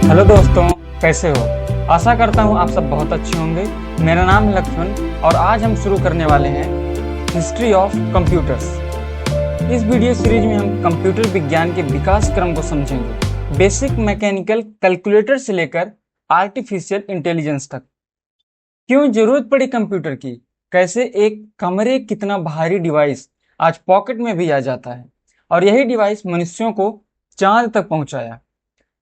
Hello दोस्तों, कैसे हो। आशा करता हूँ आप सब बहुत अच्छे होंगे। मेरा नाम है लक्ष्मण और आज हम शुरू करने वाले हैं हिस्ट्री ऑफ कंप्यूटर्स। इस वीडियो सीरीज में हम कंप्यूटर विज्ञान के विकास क्रम को समझेंगे, बेसिक मैकेनिकल कैलकुलेटर से लेकर आर्टिफिशियल इंटेलिजेंस तक। क्यों जरूरत पड़ी कंप्यूटर की, कैसे एक कमरे कितना भारी डिवाइस आज पॉकेट में भी आ जाता है, और यही डिवाइस मनुष्यों को चांद तक पहुंचाया।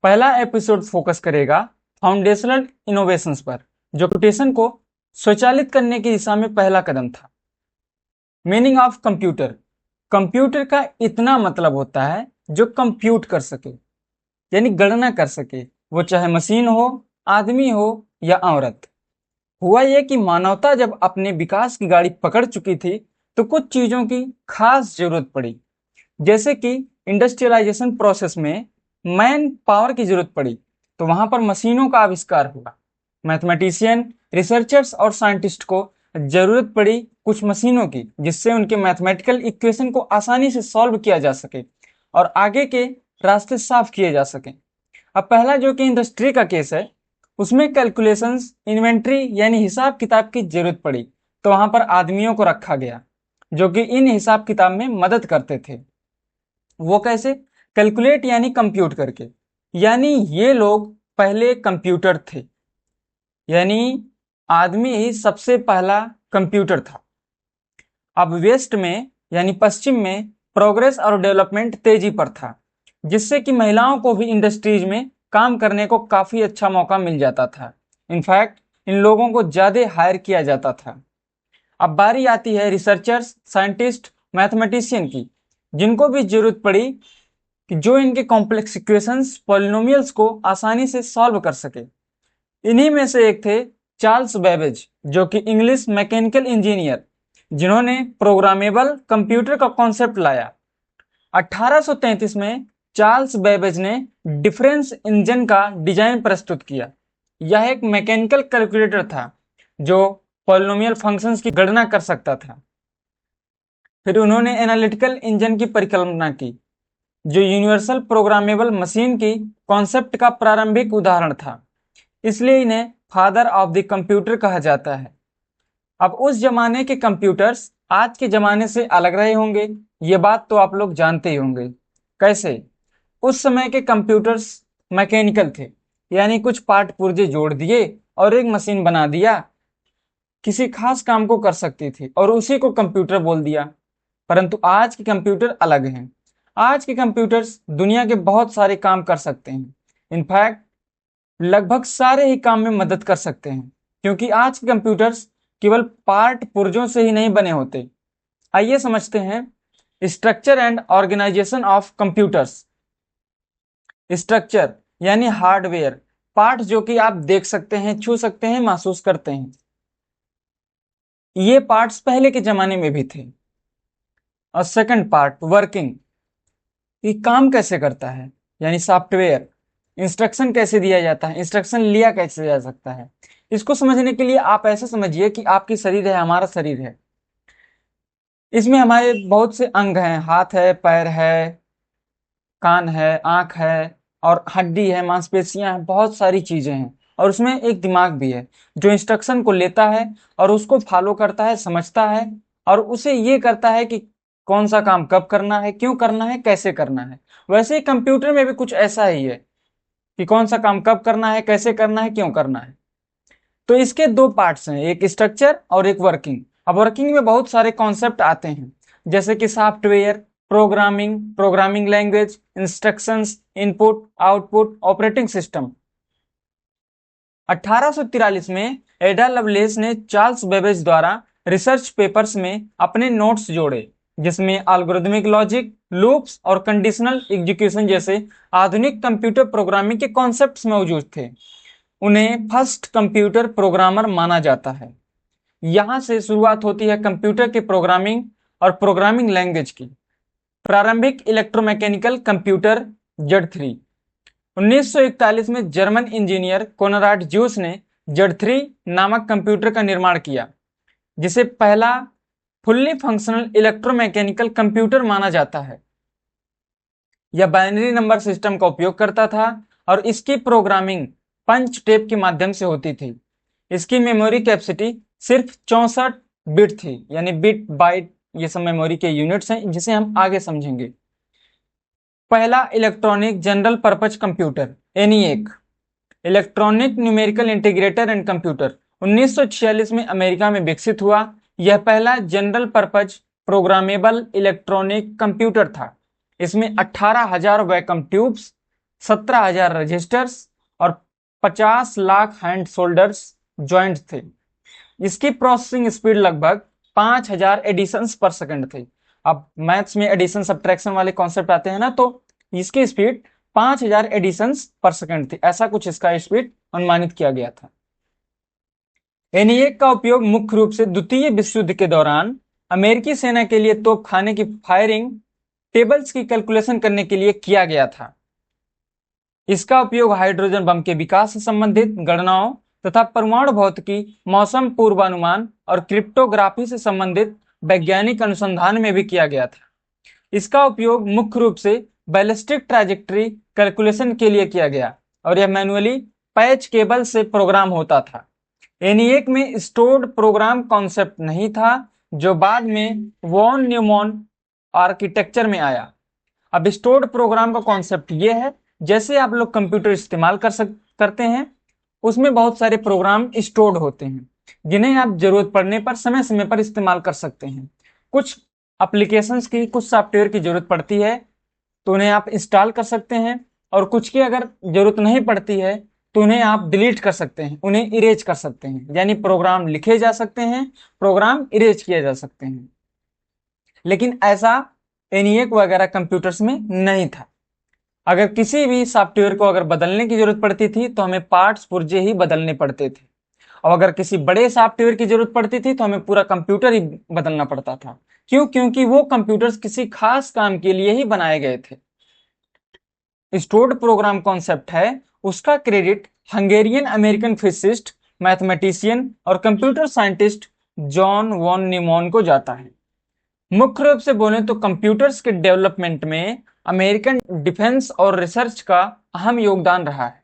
पहला एपिसोड फोकस करेगा फाउंडेशनल इनोवेशंस पर, जो कंप्यूटेशन को स्वचालित करने की दिशा में पहला कदम था। Meaning of computer. कंप्यूटर का इतना मतलब होता है जो कंप्यूट कर सके, यानी गणना कर सके, वो चाहे मशीन हो, आदमी हो या औरत। हुआ यह कि मानवता जब अपने विकास की गाड़ी पकड़ चुकी थी तो कुछ चीजों की खास जरूरत पड़ी। जैसे कि इंडस्ट्रियलाइजेशन प्रोसेस में मैन पावर की जरूरत पड़ी, तो वहां पर मशीनों का आविष्कार हुआ। मैथमेटिशियन, रिसर्चर्स और साइंटिस्ट को जरूरत पड़ी कुछ मशीनों की, जिससे उनके मैथमेटिकल इक्वेशन को आसानी से सॉल्व किया जा सके और आगे के रास्ते साफ किए जा सके। अब पहला जो कि इंडस्ट्री का केस है, उसमें कैलकुलेशंस, इन्वेंट्री यानी हिसाब किताब की जरूरत पड़ी, तो वहां पर आदमियों को रखा गया जो कि इन हिसाब किताब में मदद करते थे। वो कैसे? कैलकुलेट यानी कंप्यूट करके। यानी ये लोग पहले कंप्यूटर थे, यानी आदमी ही सबसे पहला कंप्यूटर था। अब वेस्ट में यानी पश्चिम में प्रोग्रेस और डेवलपमेंट तेजी पर था, जिससे कि महिलाओं को भी इंडस्ट्रीज में काम करने को काफी अच्छा मौका मिल जाता था। इनफैक्ट इन लोगों को ज्यादा हायर किया जाता था। अब बारी आती है रिसर्चर्स, साइंटिस्ट, मैथमेटिशियन की, जिनको भी जरूरत पड़ी कि जो इनके कॉम्प्लेक्स इक्वेशंस, पॉलिनोमियल्स को आसानी से सॉल्व कर सके। इन्हीं में से एक थे चार्ल्स बेबेज, जो कि इंग्लिश मैकेनिकल इंजीनियर, जिन्होंने प्रोग्रामेबल कंप्यूटर का कॉन्सेप्ट लाया। 1833 में चार्ल्स बेबेज ने डिफरेंस इंजन का डिजाइन प्रस्तुत किया। यह एक मैकेनिकल कैलकुलेटर था जो पॉलिनोमियल फंक्शंस की गणना कर सकता था। फिर उन्होंने एनालिटिकल इंजन की परिकल्पना की, जो यूनिवर्सल प्रोग्रामेबल मशीन की कॉन्सेप्ट का प्रारंभिक उदाहरण था। इसलिए इन्हें फादर ऑफ द कंप्यूटर कहा जाता है। अब उस जमाने के कंप्यूटर्स आज के जमाने से अलग रहे होंगे, ये बात तो आप लोग जानते ही होंगे। कैसे? उस समय के कंप्यूटर्स मैकेनिकल थे, यानी कुछ पार्ट पुर्जे जोड़ दिए और एक मशीन बना दिया, किसी खास काम को कर सकती थी और उसी को कंप्यूटर बोल दिया। परंतु आज के कंप्यूटर अलग हैं। आज के कंप्यूटर्स दुनिया के बहुत सारे काम कर सकते हैं। इनफैक्ट लगभग सारे ही काम में मदद कर सकते हैं, क्योंकि आज के कंप्यूटर्स केवल पार्ट पुर्जों से ही नहीं बने होते। आइए समझते हैं structure and organisation of computers. Structure यानी हार्डवेयर, पार्ट जो कि आप देख सकते हैं, छू सकते हैं, महसूस करते हैं। ये पार्ट्स पहले के जमाने में भी थे। और सेकंड पार्ट वर्किंग, ये काम कैसे करता है, यानी सॉफ्टवेयर। इंस्ट्रक्शन कैसे दिया जाता है, इंस्ट्रक्शन लिया कैसे जा सकता है। इसको समझने के लिए आप ऐसे समझिए कि आपकी शरीर है, हमारा शरीर है। इसमें हमारे बहुत से अंग हैं, हाथ है, पैर है, कान है, आंख है और हड्डी है, मांसपेशियां हैं, बहुत सारी चीजें हैं। और उसमें एक दिमाग भी है जो इंस्ट्रक्शन को लेता है और उसको फॉलो करता है, समझता है और उसे ये करता है कि कौन सा काम कब करना है, क्यों करना है, कैसे करना है। वैसे ही कंप्यूटर में भी कुछ ऐसा ही है कि कौन सा काम कब करना है, कैसे करना है, क्यों करना है। तो इसके दो पार्ट्स हैं, एक स्ट्रक्चर और एक वर्किंग। अब वर्किंग में बहुत सारे कॉन्सेप्ट आते हैं, जैसे कि software, programming, programming language, instructions, input, output, operating system. 1843 में एडा लवलेस ने चार्ल्स बेबेज द्वारा रिसर्च पेपर्स में अपने नोट्स जोड़े, जिसमें एल्गोरिथमिक लॉजिक, लूप्स और कंडीशनल एग्जीक्यूशन जैसे आधुनिक कंप्यूटर प्रोग्रामिंग के कॉन्सेप्ट्स मौजूद थे। उन्हें फर्स्ट कंप्यूटर प्रोग्रामर माना जाता है। यहां से शुरुआत होती है कंप्यूटर के प्रोग्रामिंग और प्रोग्रामिंग लैंग्वेज की। प्रारंभिक इलेक्ट्रोमैकेनिकल कंप्यूटर Z3। 1941 में जर्मन इंजीनियर कोनराड ज्यूस ने Z3 नामक कंप्यूटर का निर्माण किया, जिसे पहला फुल्ली फंक्शनल इलेक्ट्रोमैकेनिकल कंप्यूटर माना जाता है। यह बाइनरी नंबर सिस्टम का उपयोग करता था और इसकी प्रोग्रामिंग पंच टेप के माध्यम से होती थी। इसकी मेमोरी कैपेसिटी सिर्फ 64 बिट थी, यानी बिट बाइट ये सब मेमोरी के यूनिट्स हैं जिसे हम आगे समझेंगे। पहला electronic general purpose computer ENIAC, electronic numerical integrator and computer, 1946 में अमेरिका में विकसित हुआ। यह पहला general purpose programmable electronic computer था। इसमें 18,000 वैक्यूम ट्यूब्स, 17,000 रजिस्टर्स और 50 लाख हैंड सोल्डर्स जॉइंट थे। इसकी प्रोसेसिंग स्पीड लगभग 5,000 एडिशंस पर सेकंड थे। अब मैथ्स में एडिशन सब्ट्रैक्शन वाले कॉन्सेप्ट आते हैं ना, तो इसकी स्पीड 5,000 एडिशंस पर सेकंड थी। ऐसा कुछ इसका स्पीड अनुमानित किया गया था। ENIAC का उपयोग मुख्य रूप से द्वितीय विश्व युद्ध के दौरान अमेरिकी सेना के लिए तोपखाने की फायरिंग टेबल्स की कैलकुलेशन करने के लिए किया गया था। इसका उपयोग हाइड्रोजन बम के विकास से संबंधित गणनाओं तथा परमाणु भौतिकी, मौसम पूर्वानुमान और क्रिप्टोग्राफी से संबंधित वैज्ञानिक अनुसंधान में भी किया गया था। इसका उपयोग मुख्य रूप से बैलिस्टिक ट्रैजेक्टरी कैलकुलेशन के लिए किया गया और यह मैनुअली पैच केबल से प्रोग्राम होता था। ENIAC में स्टोर्ड प्रोग्राम कॉन्सेप्ट नहीं था, जो बाद में वॉन न्यूमैन आर्किटेक्चर में आया। अब स्टोर्ड प्रोग्राम का कॉन्सेप्ट ये है, जैसे आप लोग कंप्यूटर इस्तेमाल करते हैं, उसमें बहुत सारे प्रोग्राम स्टोर्ड होते हैं जिन्हें आप जरूरत पड़ने पर समय समय पर इस्तेमाल कर सकते हैं। कुछ एप्लीकेशंस की, कुछ सॉफ्टवेयर की जरूरत पड़ती है तो उन्हें आप इंस्टॉल कर सकते हैं, और कुछ की अगर जरूरत नहीं पड़ती है तो उन्हें आप डिलीट कर सकते हैं, उन्हें इरेज कर सकते हैं। यानी प्रोग्राम लिखे जा सकते हैं, प्रोग्राम इरेज किए जा सकते हैं। लेकिन ऐसा ENIAC वगैरह कंप्यूटर्स में नहीं था। अगर किसी भी सॉफ्टवेयर को अगर बदलने की जरूरत पड़ती थी तो हमें पार्ट्स पुर्जे ही बदलने पड़ते थे, और अगर किसी बड़े सॉफ्टवेयर की जरूरत पड़ती थी तो हमें पूरा कंप्यूटर ही बदलना पड़ता था। क्यों? क्योंकि वो कंप्यूटर्स किसी खास काम के लिए ही बनाए गए थे। स्टोर्ड प्रोग्राम कॉन्सेप्ट है, उसका credit Hungarian American physicist, mathematician और computer scientist John von Neumann को जाता है। मुख्य रूप से बोले तो कंप्यूटर्स के डेवलपमेंट में अमेरिकन डिफेंस और रिसर्च का अहम योगदान रहा है।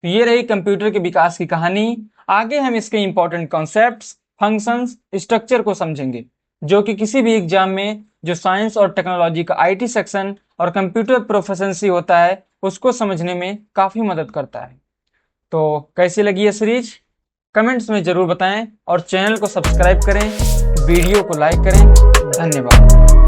ये रही कंप्यूटर के विकास की कहानी। आगे हम इसके इंपॉर्टेंट कॉन्सेप्ट्स, फंक्शंस, स्ट्रक्चर को समझेंगे, जो कि किसी भी एग्जाम में जो साइंस और टेक्नोलॉजी का IT सेक्शन और कंप्यूटर प्रोफिशिएंसी होता है उसको समझने में काफी मदद करता है। तो कैसी लगी ये सीरीज कमेंट्स में जरूर बताएं और चैनल को सब्सक्राइब करें, वीडियो को लाइक करें। धन्यवाद।